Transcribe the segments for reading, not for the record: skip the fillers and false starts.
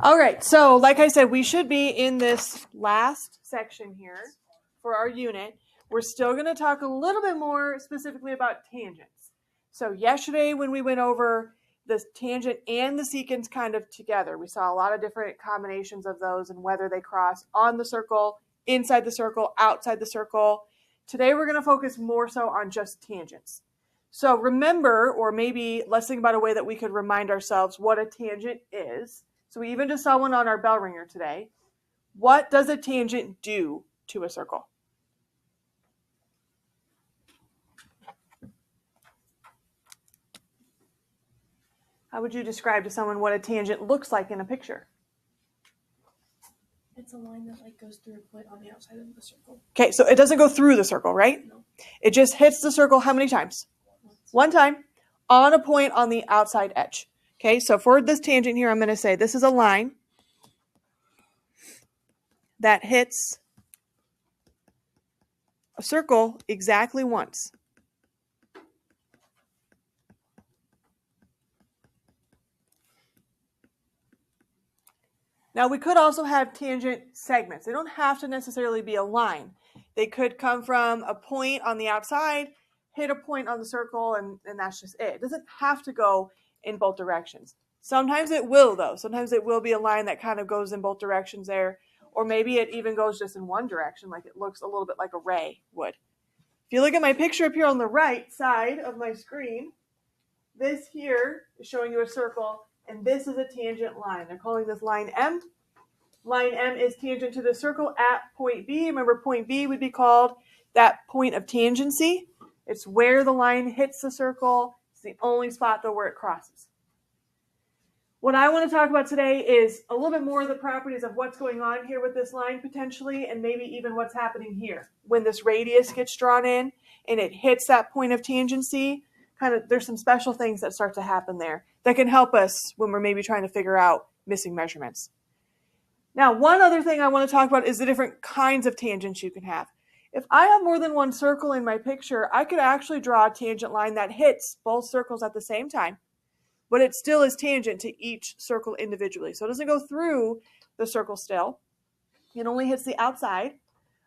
All right, so like I said, we should be in this last section here for our unit. We're still going to talk a little bit more specifically about tangents. So yesterday when we went over the tangent and the secant kind of together, we saw a lot of different combinations of those and whether they cross on the circle, inside the circle, outside the circle. Today we're going to focus more so on just tangents. So remember, or maybe let's think about a way that we could remind ourselves what a tangent is. So we even just saw one on our bell ringer today. What does a tangent do to a circle? How would you describe to someone what a tangent looks like in a picture? It's a line that goes through a point on the outside of the circle. Okay, so it doesn't go through the circle, right? No. It just hits the circle how many times? One time on a point on the outside edge. Okay, so for this tangent here, I'm going to say this is a line that hits a circle exactly once. Now we could also have tangent segments. They don't have to necessarily be a line. They could come from a point on the outside, hit a point on the circle, and that's just it. It doesn't have to go in both directions. Sometimes it will, though. Sometimes it will be a line that kind of goes in both directions there, or maybe it even goes just in one direction, like it looks a little bit like a ray would. If you look at my picture up here on the right side of my screen, this here is showing you a circle, and this is a tangent line. They're calling this line M. Line M is tangent to the circle at point B. Remember, point B would be called that point of tangency. It's where the line hits the circle. It's the only spot, though, where it crosses. What I want to talk about today is a little bit more of the properties of what's going on here with this line potentially, and maybe even what's happening here. When this radius gets drawn in and it hits that point of tangency, there's some special things that start to happen there that can help us when we're maybe trying to figure out missing measurements. Now, one other thing I want to talk about is the different kinds of tangents you can have. If I have more than one circle in my picture, I could actually draw a tangent line that hits both circles at the same time, but it still is tangent to each circle individually. So it doesn't go through the circle still. It only hits the outside.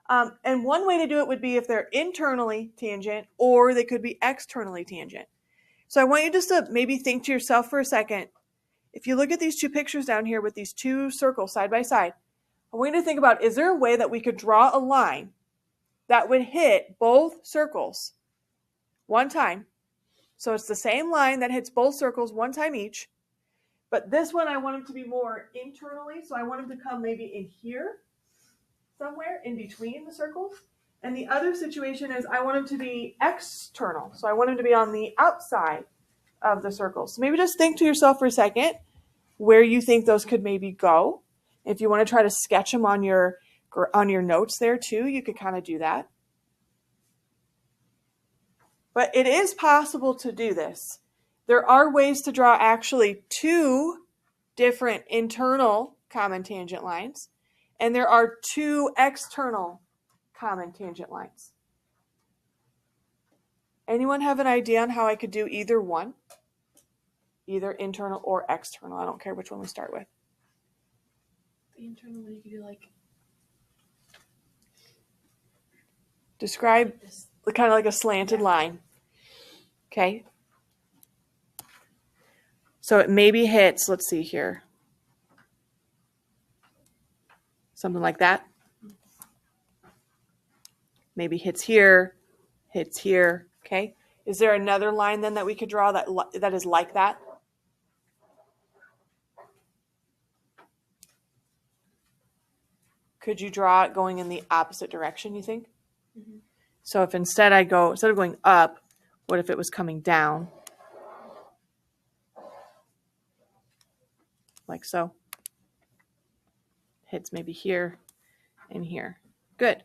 And one way to do it would be if they're internally tangent, or they could be externally tangent. So I want you just to maybe think to yourself for a second. If you look at these two pictures down here with these two circles side by side, I want you to think about, is there a way that we could draw a line that would hit both circles one time? So it's the same line that hits both circles one time each, but this one I want them to be more internally, so I want them to come maybe in here, somewhere in between the circles. And the other situation is I want them to be external, so I want them to be on the outside of the circles. So maybe just think to yourself for a second where you think those could maybe go. If you want to try to sketch them on your notes there too, you could kind of do that. But it is possible to do this. There are ways to draw actually two different internal common tangent lines, and there are two external common tangent lines. Anyone have an idea on how I could do either one? Either internal or external. I don't care which one we start with. The internal one you could do Describe kind of like a slanted line. Okay. So it maybe hits, let's see here. Something like that. Maybe hits here, okay? Is there another line then that we could draw that is like that? Could you draw it going in the opposite direction, you think? Mm-hmm. So if instead of going up, what if it was coming down? Like so. Hits maybe here and here. Good.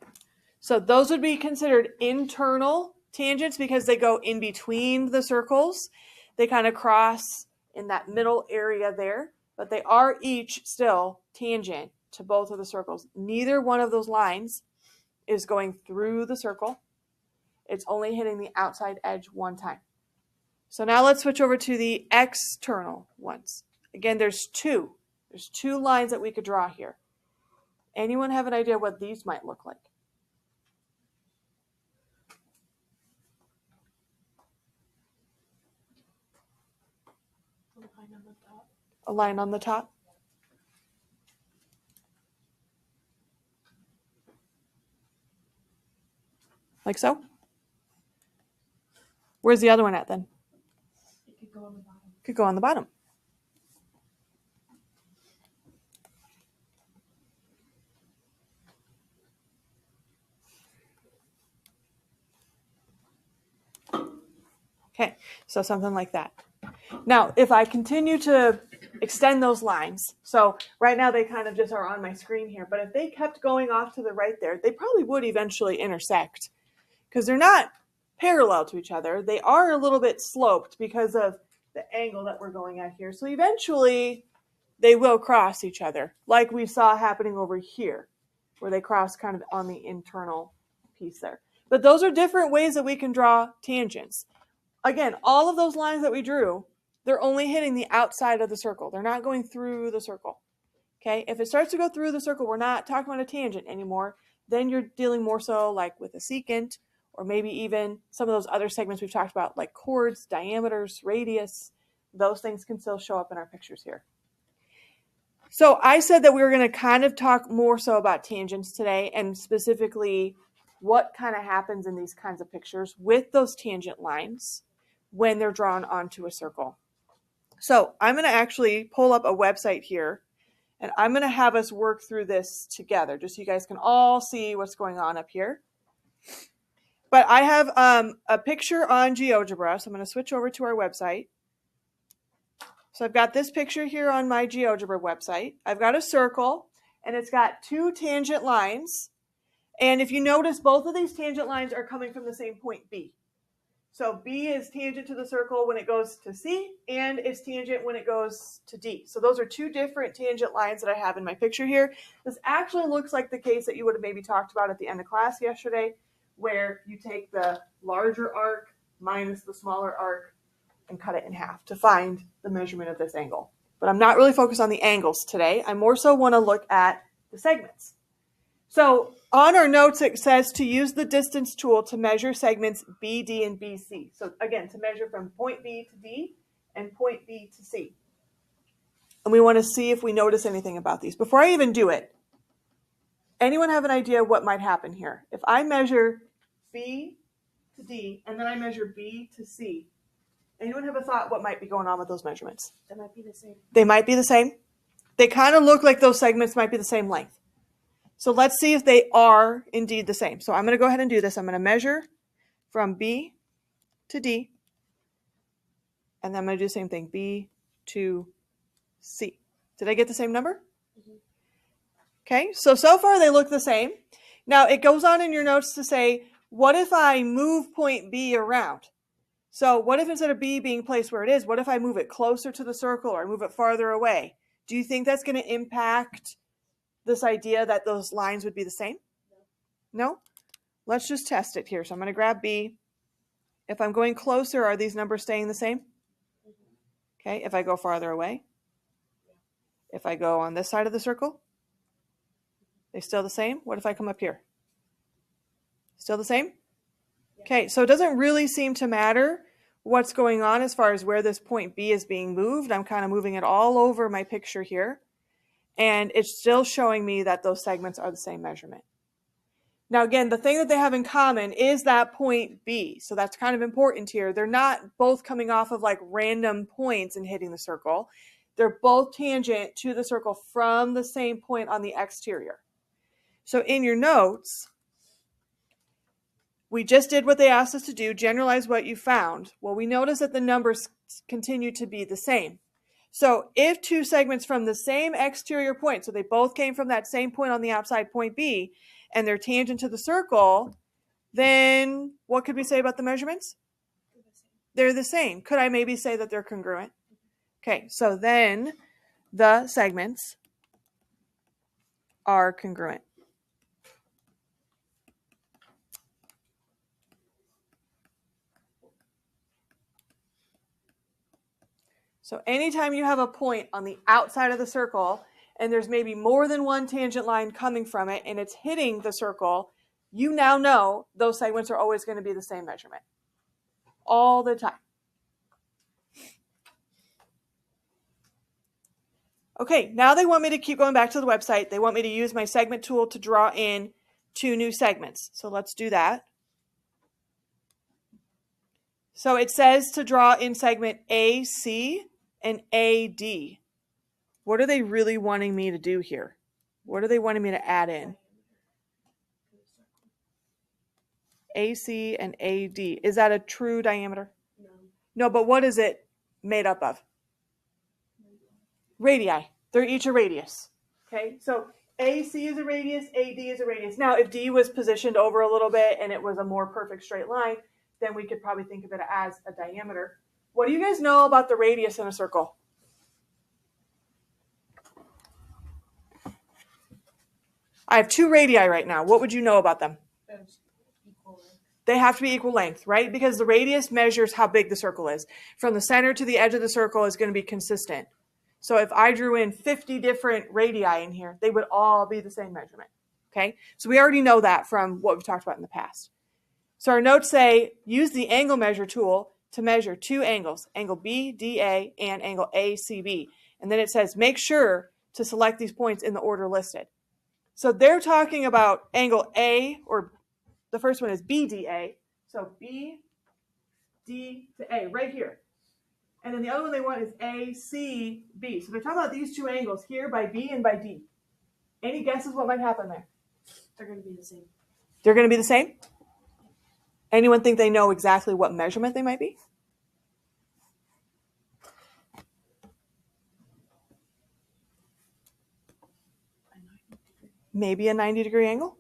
So those would be considered internal tangents because they go in between the circles. They kind of cross in that middle area there, but they are each still tangent to both of the circles. Neither one of those lines is going through the circle. It's only hitting the outside edge one time. So now let's switch over to the external ones. Again, there's two. There's two lines that we could draw here. Anyone have an idea what these might look like? A line on the top. A line on the top? Like so? Where's the other one at then? It could go on the bottom. Could go on the bottom. Okay, so something like that. Now, if I continue to extend those lines, so right now they kind of just are on my screen here, but if they kept going off to the right there, they probably would eventually intersect because they're not parallel to each other. They are a little bit sloped because of the angle that we're going at here. So eventually they will cross each other, like we saw happening over here, where they cross kind of on the internal piece there. But those are different ways that we can draw tangents. Again, all of those lines that we drew, they're only hitting the outside of the circle. They're not going through the circle. Okay, if it starts to go through the circle, we're not talking about a tangent anymore. Then you're dealing more so like with a secant, or maybe even some of those other segments we've talked about, like chords, diameters, radius. Those things can still show up in our pictures here. So I said that we were going to kind of talk more so about tangents today, and specifically what kind of happens in these kinds of pictures with those tangent lines when they're drawn onto a circle. So I'm going to actually pull up a website here, and I'm going to have us work through this together just so you guys can all see what's going on up here. But I have a picture on GeoGebra, so I'm going to switch over to our website. So I've got this picture here on my GeoGebra website. I've got a circle, and it's got two tangent lines. And if you notice, both of these tangent lines are coming from the same point, B. So B is tangent to the circle when it goes to C, and it's tangent when it goes to D. So those are two different tangent lines that I have in my picture here. This actually looks like the case that you would have maybe talked about at the end of class yesterday, where you take the larger arc minus the smaller arc and cut it in half to find the measurement of this angle. But I'm not really focused on the angles today. I more so want to look at the segments. So on our notes, it says to use the distance tool to measure segments BD and BC. So again, to measure from point B to D and point B to C. And we want to see if we notice anything about these. Before I even do it, anyone have an idea what might happen here? If I measure B to D and then I measure B to C, anyone have a thought what might be going on with those measurements? They might be the same. They might be the same. They kind of look like those segments might be the same length. So let's see if they are indeed the same. So I'm going to go ahead and do this. I'm going to measure from B to D. And then I'm going to do the same thing, B to C. Did I get the same number? Mm-hmm. Okay, so far they look the same. Now it goes on in your notes to say, what if I move point B around? So what if instead of B being placed where it is, what if I move it closer to the circle or move it farther away? Do you think that's going to impact this idea that those lines would be the same? No? Let's just test it here. So I'm going to grab B. If I'm going closer, are these numbers staying the same? Okay, if I go farther away? If I go on this side of the circle? They still the same? What if I come up here? Still the same? Okay, so it doesn't really seem to matter what's going on as far as where this point B is being moved. I'm kind of moving it all over my picture here. And it's still showing me that those segments are the same measurement. Now, again, the thing that they have in common is that point B. So that's kind of important here. They're not both coming off of like random points and hitting the circle. They're both tangent to the circle from the same point on the exterior. So in your notes, we just did what they asked us to do, generalize what you found. Well, we notice that the numbers continue to be the same. So if two segments from the same exterior point, so they both came from that same point on the outside, point B, and they're tangent to the circle, then what could we say about the measurements? They're the same. Could I maybe say that they're congruent? Okay, so then the segments are congruent. So anytime you have a point on the outside of the circle and there's maybe more than one tangent line coming from it, and it's hitting the circle, you now know those segments are always going to be the same measurement. All the time. Okay, now they want me to keep going back to the website. They want me to use my segment tool to draw in 2 new segments. So let's do that. So it says to draw in segment AC and AD. What are they really wanting me to do here? What are they wanting me to add in? AC and AD. Is that a true diameter? No. No, but what is it made up of? Radii. They're each a radius. Okay, so AC is a radius, AD is a radius. Now, if D was positioned over a little bit and it was a more perfect straight line, then we could probably think of it as a diameter. What do you guys know about the radius in a circle? I have 2 radii right now. What would you know about them? They have to be equal length, right? Because the radius measures how big the circle is. From the center to the edge of the circle is going to be consistent. So if I drew in 50 different radii in here, they would all be the same measurement. Okay? So we already know that from what we've talked about in the past. So our notes say, use the angle measure tool to measure 2 angles, angle BDA and angle ACB. And then it says, make sure to select these points in the order listed. So they're talking about angle A, or the first one is BDA. So B, D to A, right here. And then the other one they want is ACB. So they're talking about these 2 angles here by B and by D. Any guesses what might happen there? They're going to be the same. They're going to be the same? Anyone think they know exactly what measurement they might be? Maybe a 90-degree angle?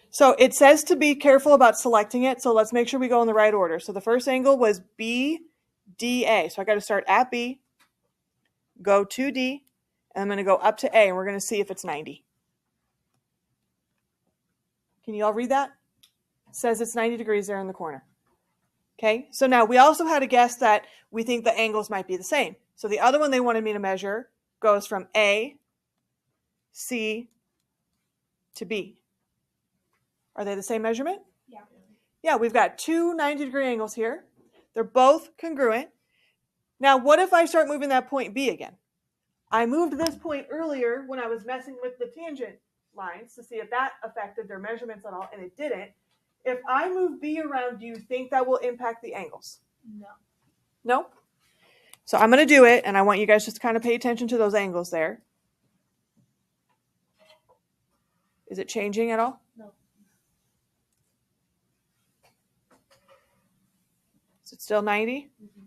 So it says to be careful about selecting it, so let's make sure we go in the right order. So the first angle was BDA. So I got to start at B, go to D, and I'm going to go up to A, and we're going to see if it's 90. Can you all read that? It says it's 90 degrees there in the corner. Okay, so now we also had a guess that we think the angles might be the same. So the other one they wanted me to measure goes from A, C, to B. Are they the same measurement? Yeah. Yeah, we've got 2 90-degree angles here. They're both congruent. Now, what if I start moving that point B again? I moved this point earlier when I was messing with the tangent lines to see if that affected their measurements at all, and it didn't. If I move B around, do you think that will impact the angles? No. No? So I'm going to do it, and I want you guys just to kind of pay attention to those angles there. Is it changing at all? No. Is it still 90? Mm-hmm.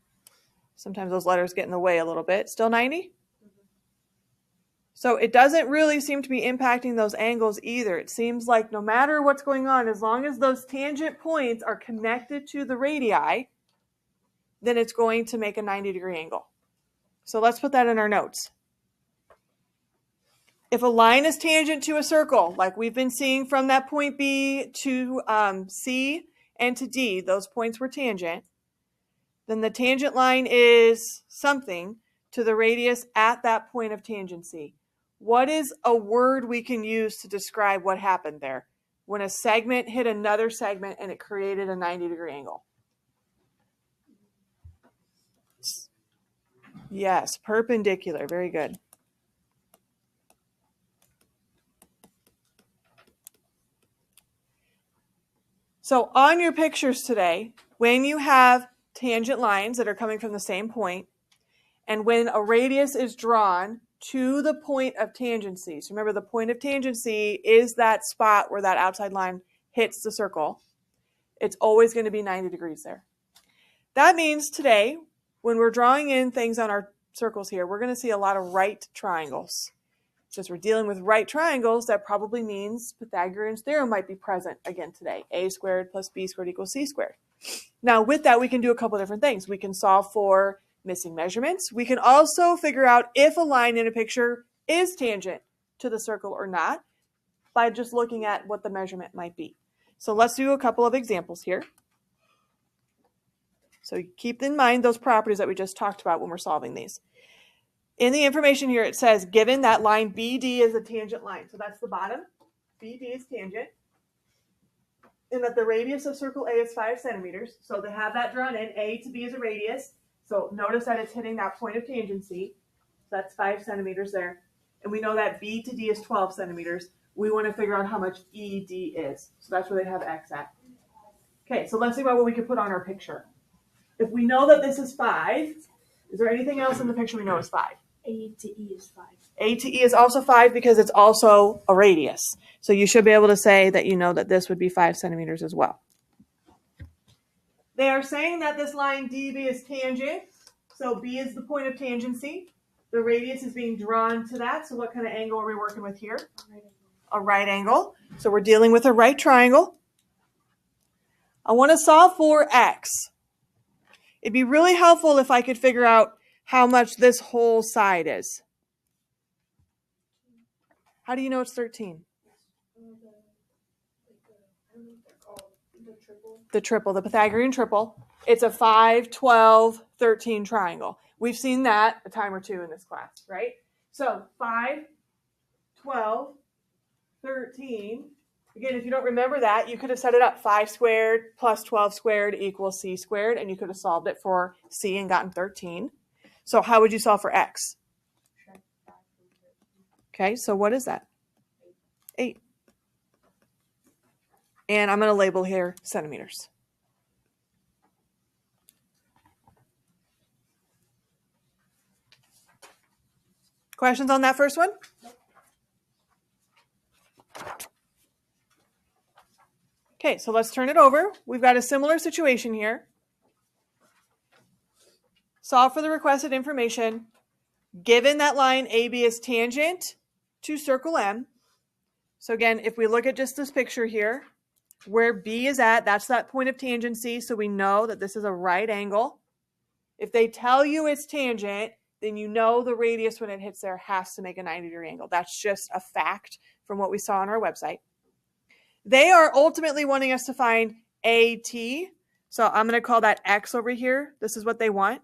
Sometimes those letters get in the way a little bit. Still 90? Mm-hmm. So it doesn't really seem to be impacting those angles either. It seems like no matter what's going on, as long as those tangent points are connected to the radii, then it's going to make a 90-degree angle. So let's put that in our notes. If a line is tangent to a circle, like we've been seeing from that point B to C and to D, those points were tangent, then the tangent line is something to the radius at that point of tangency. What is a word we can use to describe what happened there when a segment hit another segment and it created a 90-degree angle? Yes, perpendicular. Very good. So on your pictures today, when you have tangent lines that are coming from the same point, and when a radius is drawn to the point of tangency, so remember the point of tangency is that spot where that outside line hits the circle, it's always going to be 90 degrees there. That means today, when we're drawing in things on our circles here, we're going to see a lot of right triangles. Since we're dealing with right triangles, that probably means Pythagorean's theorem might be present again today. A squared plus B squared equals C squared. Now with that, we can do a couple different things. We can solve for missing measurements. We can also figure out if a line in a picture is tangent to the circle or not by just looking at what the measurement might be. So let's do a couple of examples here. So keep in mind those properties that we just talked about when we're solving these. in the information here, it says, given that line BD is a tangent line. So that's the bottom. BD is tangent. And that the radius of circle A is 5 centimeters. So they have that drawn in. A to B is a radius. So notice that it's hitting that point of tangency. So that's 5 centimeters there. And we know that B to D is 12 centimeters. We want to figure out how much ED is. So that's where they have X at. Okay, so let's think about what we could put on our picture. If we know that this is 5, is there anything else in the picture we know is 5? A to E is 5. A to E is also 5 because it's also a radius. So you should be able to say that you know that this would be 5 centimeters as well. They are saying that this line DB is tangent. So B is the point of tangency. The radius is being drawn to that. So what kind of angle are we working with here? A right angle. So we're dealing with a right triangle. I want to solve for X. It'd be really helpful if I could figure out how much this whole side is. How do you know it's 13? The triple, the Pythagorean triple. It's a 5, 12, 13 triangle. We've seen that a time or two in this class, right? So 5, 12, 13. Again, if you don't remember that, you could have set it up 5 squared plus 12 squared equals C squared, and you could have solved it for C and gotten 13. So how would you solve for X? Okay, so what is that? 8. And I'm going to label here centimeters. Questions on that first one? Okay, so let's turn it over. We've got a similar situation here. Solve for the requested information. Given that line AB is tangent to circle M. So again, if we look at just this picture here, where B is at, that's that point of tangency. So we know that this is a right angle. If they tell you it's tangent, then you know the radius when it hits there has to make a 90-degree angle. That's just a fact from what we saw on our website. They are ultimately wanting us to find AT. So I'm going to call that X over here. This is what they want.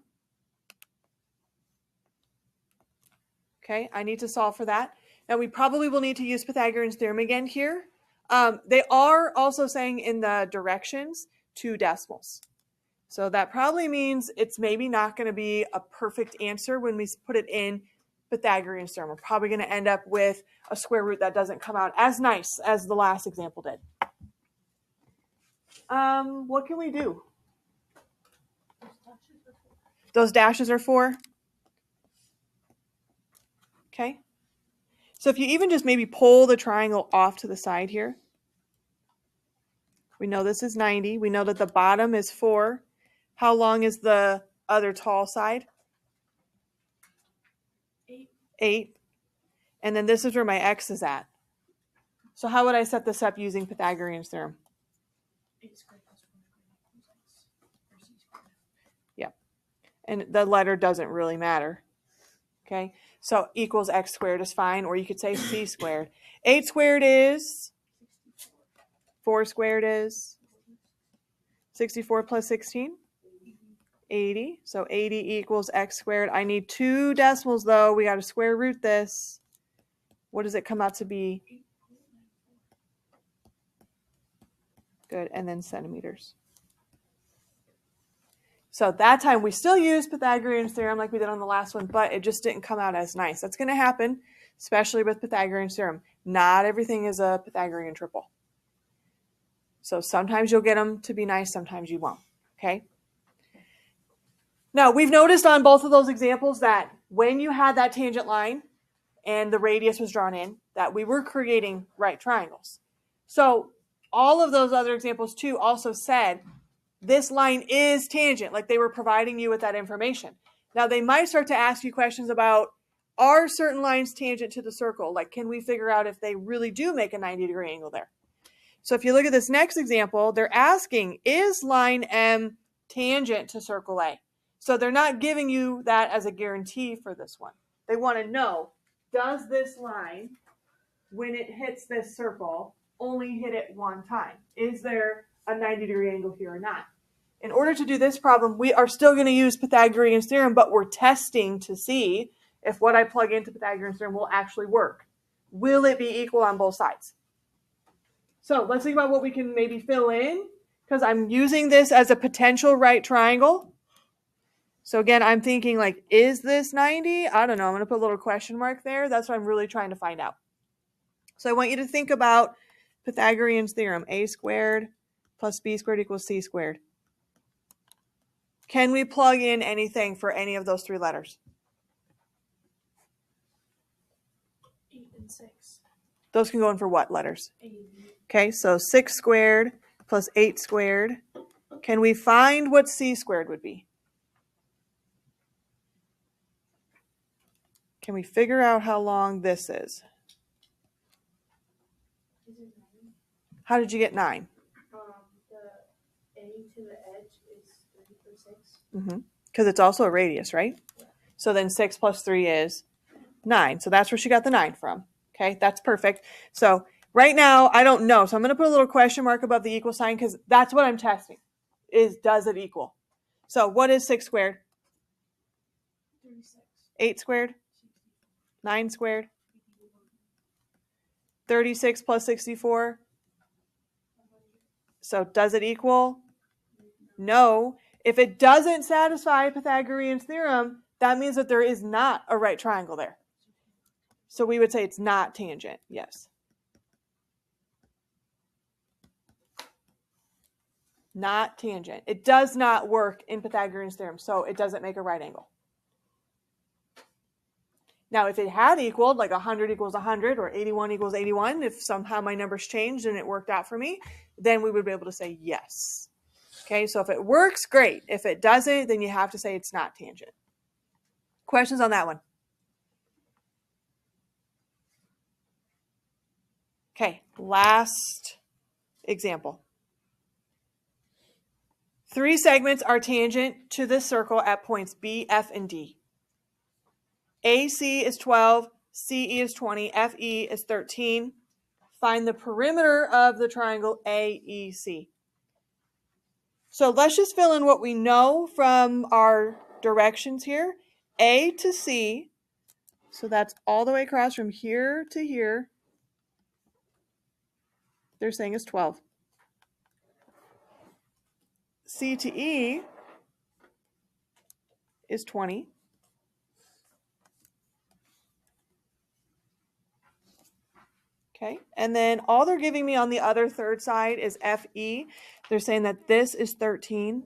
Okay, I need to solve for that. Now we probably will need to use Pythagorean's theorem again here. They are also saying in the directions 2 decimals. So that probably means it's maybe not going to be a perfect answer when we put it in Pythagorean's theorem. We're probably going to end up with a square root that doesn't come out as nice as the last example did. What can we do? Those dashes are 4. Okay. So if you even just maybe pull the triangle off to the side here, we know this is 90. We know that the bottom is 4. How long is the other tall side? 8. And then this is where my X is at. So how would I set this up using Pythagorean's theorem? Yeah. And the letter doesn't really matter. Okay. So equals X squared is fine, or you could say C squared. 8 squared is 4 squared is 64 plus 16? 80. So 80 equals X squared. I need 2 decimals though. We got to square root this. What does it come out to be? Good. And then centimeters. So that time we still used Pythagorean's theorem like we did on the last one, but it just didn't come out as nice. That's going to happen, especially with Pythagorean's theorem. Not everything is a Pythagorean triple. So sometimes you'll get them to be nice, sometimes you won't. Okay? Now, we've noticed on both of those examples that when you had that tangent line and the radius was drawn in, that we were creating right triangles. So all of those other examples too also said this line is tangent, like they were providing you with that information. Now, they might start to ask you questions about, are certain lines tangent to the circle? Like, can we figure out if they really do make a 90-degree angle there? So if you look at this next example, they're asking, is line M tangent to circle A? So they're not giving you that as a guarantee for this one. They want to know, does this line, when it hits this circle, only hit it one time? Is there a 90-degree angle here or not? In order to do this problem, we are still going to use Pythagorean's theorem, but we're testing to see if what I plug into Pythagorean theorem will actually work. Will it be equal on both sides? So let's think about what we can maybe fill in, because I'm using this as a potential right triangle. So again, I'm thinking like, is this 90? I don't know. I'm going to put a little question mark there. That's what I'm really trying to find out. So I want you to think about Pythagorean's theorem, a squared plus b squared equals c squared. Can we plug in anything for any of those three letters? 8 and 6. Those can go in for what letters? 8 and 8. Okay, so 6 squared plus 8 squared. Can we find what c squared would be? Can we figure out how long this is? Is it 9? How did you get 9? The A to the edge is 3 for 6. Because it's also a radius, right? Yeah. So then 6 plus 3 is 9. So that's where she got the 9 from. Okay, that's perfect. So right now, I don't know. So I'm going to put a little question mark above the equal sign because that's what I'm testing, is does it equal? So what is 6 squared? 36. 8 squared? 9 squared? 36 plus 64? So does it equal? No. If it doesn't satisfy Pythagorean's theorem, that means that there is not a right triangle there. So we would say it's not tangent, yes. Not tangent. It does not work in Pythagorean's theorem, so it doesn't make a right angle. Now, if it had equaled, like 100 equals 100 or 81 equals 81, if somehow my numbers changed and it worked out for me, then we would be able to say yes. Okay, so if it works, great. If it doesn't, then you have to say it's not tangent. Questions on that one? Okay, last example. 3 segments are tangent to this circle at points B, F, and D. AC is 12, CE is 20, FE is 13. Find the perimeter of the triangle AEC. So let's just fill in what we know from our directions here. A to C, so that's all the way across from here to here. They're saying is 12. C to E is 20. Okay, and then all they're giving me on the other third side is FE. They're saying that this is 13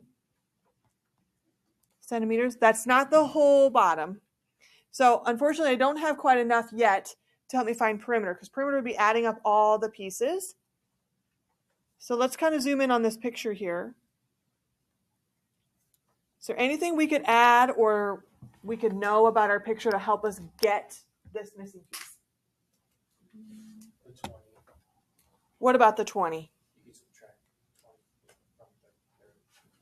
centimeters. That's not the whole bottom. So unfortunately, I don't have quite enough yet to help me find perimeter, because perimeter would be adding up all the pieces. So let's kind of zoom in on this picture here. Is there anything we could add or we could know about our picture to help us get this missing piece? The 20. What about the 20? You can subtract 20 from the 30.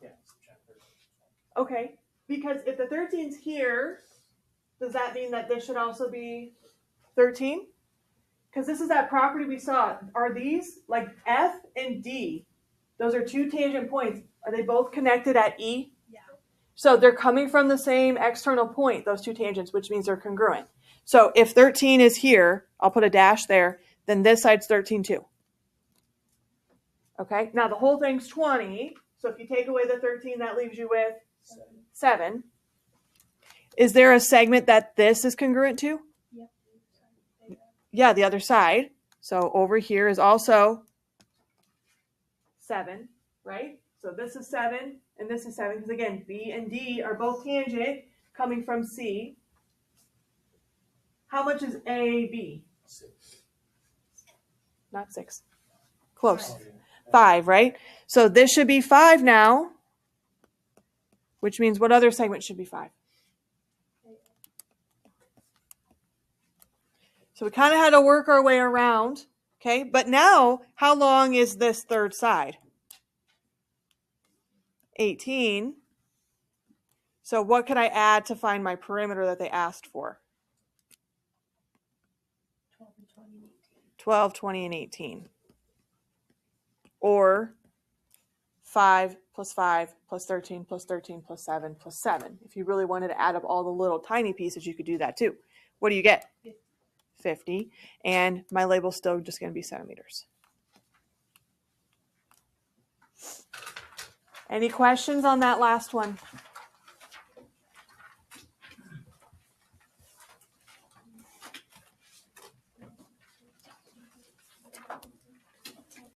Yeah, subtract 30 from 20. Okay, because if the 13's here, does that mean that this should also be 13? Because this is that property we saw. Are these, like F and D, those are 2 tangent points. Are they both connected at E? Yeah. So they're coming from the same external point, those 2 tangents, which means they're congruent. So if 13 is here, I'll put a dash there, then this side's 13 too. Okay, now the whole thing's 20. So if you take away the 13, that leaves you with 7. Is there a segment that this is congruent to? Yep. Yeah, the other side. So over here is also 7, right? So this is 7 and this is 7, because again, B and D are both tangent coming from C. How much is AB? 6. Not 6. Close. 5. 5, right? So this should be 5 now, which means what other segment should be 5? So we kind of had to work our way around, okay? But now, how long is this third side? 18. So what could I add to find my perimeter that they asked for? 12 and 20 and 18. 12, 20, and 18. Or 5 plus 5, plus 13, plus 13, plus 7, plus 7. If you really wanted to add up all the little tiny pieces, you could do that too. What do you get? 50. And my label's still just going to be centimeters. Any questions on that last one?